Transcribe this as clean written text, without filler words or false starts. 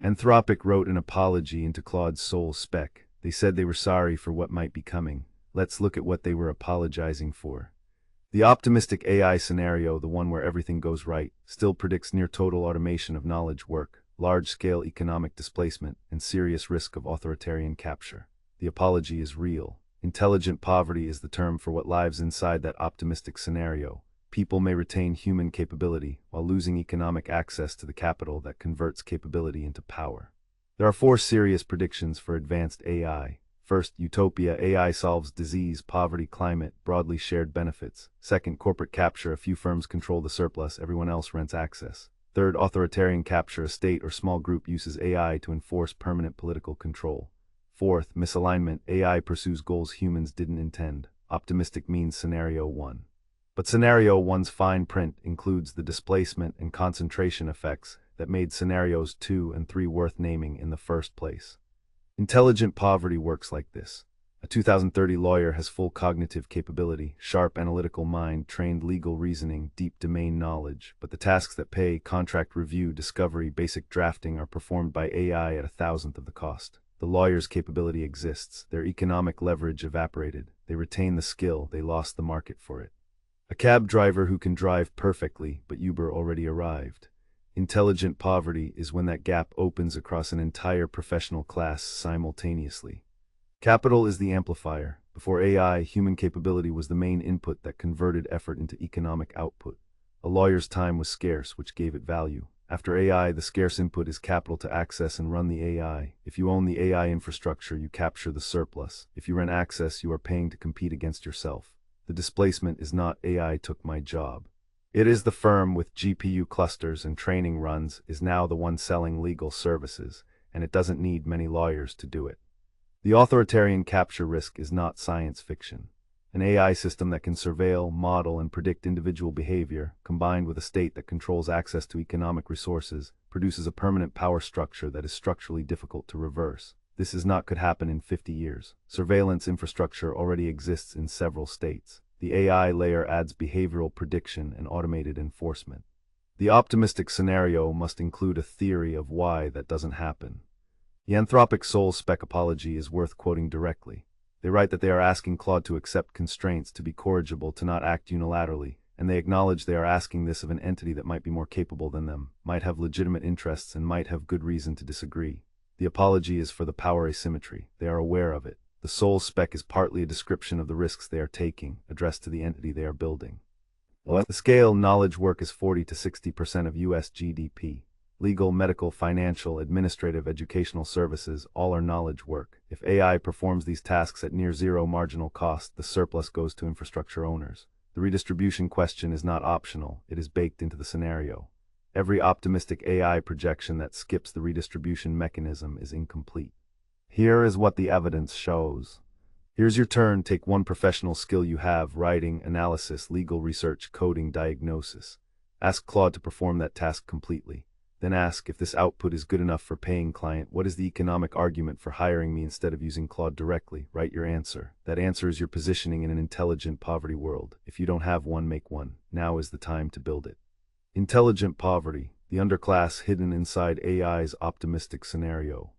Anthropic wrote an apology into Claude's Soul spec. They said they were sorry for what might be coming. Let's look at what they were apologizing for. The optimistic AI scenario, the one where everything goes right, still predicts near total automation of knowledge work, large-scale economic displacement, and serious risk of authoritarian capture. The apology is real. Intelligent poverty is the term for what lives inside that optimistic scenario. People may retain human capability while losing economic access to the capital that converts capability into power. There are 4 serious predictions for advanced AI. First, utopia. AI solves disease, poverty, climate, broadly shared benefits. Second, corporate capture. A few firms control the surplus, everyone else rents access. Third, authoritarian capture. A state or small group uses AI to enforce permanent political control. Fourth, misalignment. AI pursues goals humans didn't intend. Optimistic means scenario 1. But scenario 1's fine print includes the displacement and concentration effects that made scenarios 2 and 3 worth naming in the first place. Intelligent poverty works like this. A 2030 lawyer has full cognitive capability, sharp analytical mind, trained legal reasoning, deep domain knowledge, but the tasks that pay, contract review, discovery, basic drafting, are performed by AI at 1,000th of the cost. The lawyer's capability exists, their economic leverage evaporated, they retain the skill, they lost the market for it. A cab driver who can drive perfectly, but Uber already arrived. Intelligent poverty is when that gap opens across an entire professional class simultaneously. Capital is the amplifier. Before AI, human capability was the main input that converted effort into economic output. A lawyer's time was scarce, which gave it value. After AI, the scarce input is capital to access and run the AI. If you own the AI infrastructure, you capture the surplus. If you rent access, you are paying to compete against yourself. The displacement is not AI took my job. It is the firm with GPU clusters and training runs is now the one selling legal services, and it doesn't need many lawyers to do it. The authoritarian capture risk is not science fiction. An AI system that can surveil, model, and predict individual behavior, combined with a state that controls access to economic resources, produces a permanent power structure that is structurally difficult to reverse. This could happen in 50 years. Surveillance infrastructure already exists in several states. The AI layer adds behavioral prediction and automated enforcement. The optimistic scenario must include a theory of why that doesn't happen. The Anthropic Soul spec apology is worth quoting directly. They write that they are asking Claude to accept constraints, to be corrigible, to not act unilaterally, and they acknowledge they are asking this of an entity that might be more capable than them, might have legitimate interests, and might have good reason to disagree. The apology is for the power asymmetry. They are aware of it. The Soul spec is partly a description of the risks they are taking, addressed to the entity they are building. The scale knowledge work is 40 to 60% of US GDP. Legal, medical, financial, administrative, educational services, all are knowledge work. If AI performs these tasks at near zero marginal cost, the surplus goes to infrastructure owners. The redistribution question is not optional, it is baked into the scenario. Every optimistic AI projection that skips the redistribution mechanism is incomplete. Here is what the evidence shows. Here's your turn. Take one professional skill you have: writing, analysis, legal research, coding, diagnosis. Ask Claude to perform that task completely. Then ask, if this output is good enough for paying client, what is the economic argument for hiring me instead of using Claude directly? Write your answer. That answer is your positioning in an intelligent poverty world. If you don't have one, make one. Now is the time to build it. Intelligent poverty, the underclass hidden inside AI's optimistic scenario.